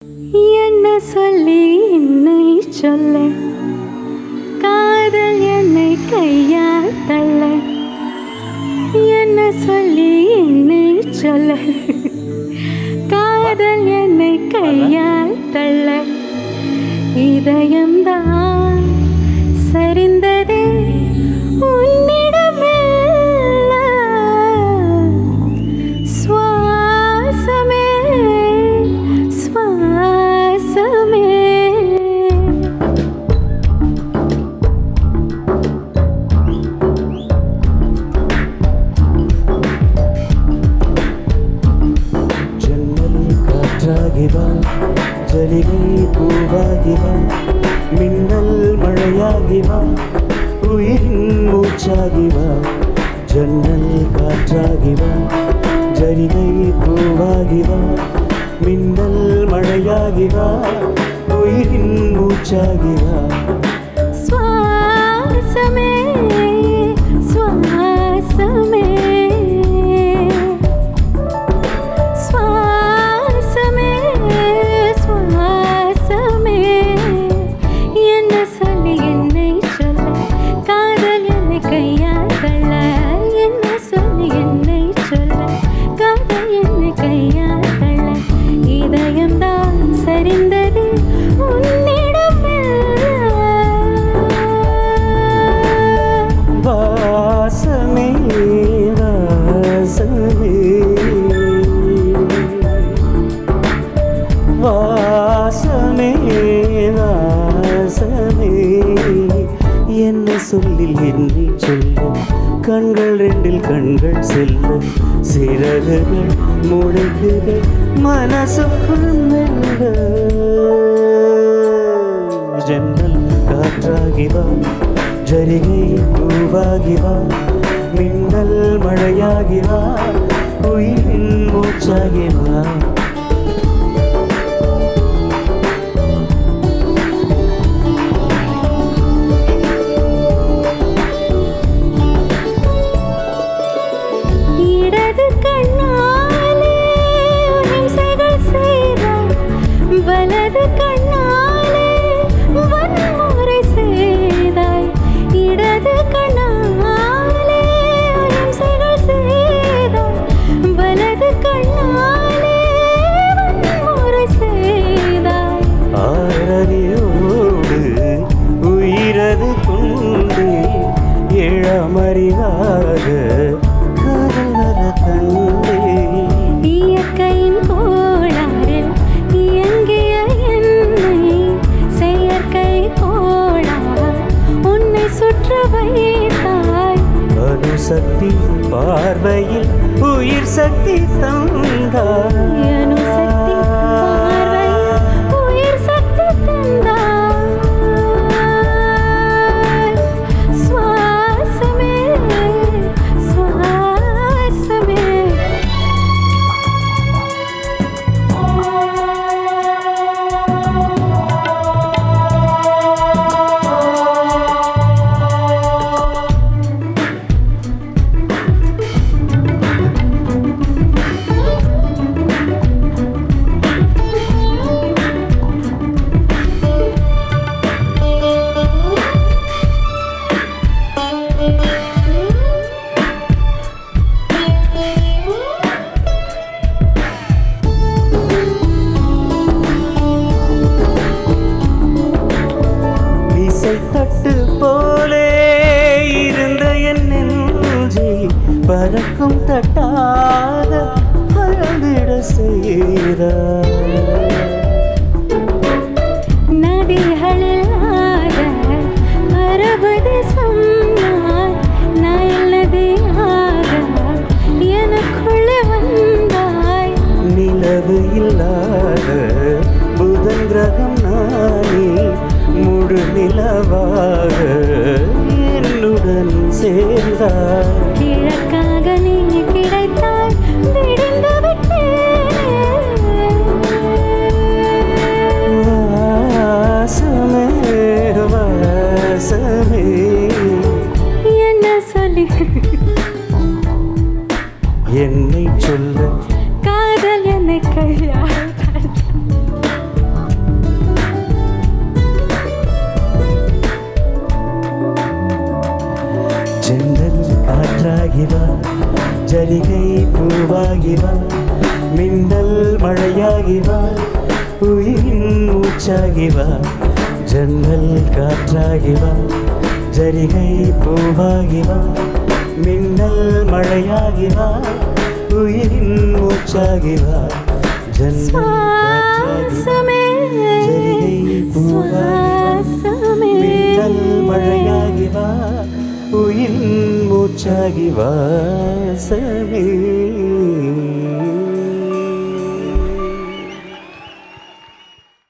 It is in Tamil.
என்ன சொல்லி என்னை சொல்ல, காதல் என்னை கையால் தள்ள. என்ன சொல்லி என்னை சொல்ல, காதல் என்னை கையால் தள்ள. இதயம்தான் சரிந்ததே உன்னிடமே. சுவாசமே சுவாசமே ஜன்னல் காற்றாகிவா, ஜலிகை பூவாகிவா, மின்னல் மழையாகிவா, உயிரின் மூச்சாகிவா. ஜன்னல் காற்றாகிவா, ஜலிகை பூவாகிவா, மின்னல் மழையாகிவா, உயிரின் மூச்சாகிவா. சுவாசமே சுவாசமே சுவாசமே சுவாசமே. என்ன சொல்லி என்னை சொல்ல, காதல் என்னை கையால் தள்ள. என்ன சொல்லி என்னை சொல்ல, காதல் என்னை கையால் தள்ள. இதயம்தான் சரிந்தது உன்னிடமே. வாசமே வாசமே வாசமே வாசமே. என்ன சொல்லில் என்னை சொல்ல, கண்கள் ரெண்டில் கண்கள் செல்ல, சிறகுகள் முளைக்குகள் மனசுக்குள் மெல்ல. ஜன்னல் காற்றாகிவா, ஜரிகை பூவாகிவா, மின்னல் மழையாகிவா, உயிரின் மூச்சாகிவா. இடது கண்ணாலே இம்சைகள் செய்தாய், வலது கண்ணாலே வன்முறை செய்தாய். இடது கண்ணாலே இம்சைகள் செய்தாய், வலது கண்ணாலே வன்முறை செய்தாய். ஆரறியோடு உயிரது கொண்டு எழமறிவாக கருணர தந்தே. இயற்கையின் கோளாறில் இயங்கிய என்னை செயற்கை கோளார் உன்னை சுற்ற வைத்தாய். அணுசக்தி பார்வையில் உயிர் சக்தி தந்தாய். அணுசக்தி பார்வையில் உயிர் சக்தி தந்தாய். சுவாசமே சுவாசமே தட்டு போலே இருந்த என் நெஞ்சை பறக்கும் தட்டாக பறந்திட செய்தாய். நதிகளில்லாத அரபு தேசம் நான், நயல் நதியாக எனக்குள்ளே வந்தாய். நிலவு இல்லாத புதன் கிரகம் நானே, முழு நிலவாக என்னுடன் சேர்ந்தாய். கிழக்காக நீ கிடைத்தாய், விடிந்து விட்டேன். வாசமே வாசமே. என்ன சொல்லி என்னை சொல்ல, காதல் என்னை கையால் தள்ள. ஜரிகை பூவாகி வா மின்னல் மழையாகி வா உயிரின் மூச்சாகி வா ஜன்னல் காற்றாகி வா ஜரிகை பூவாகி வா மின்னல் மழையாகி வா உயிரின் மூச்சாகி வா ஜன்னல் காற்றாகி வா சுவாசமே ஜரிகை பூவாகி வா மின்னல் மழையாகி வா உயிரின் மூச்சாகி வாசமே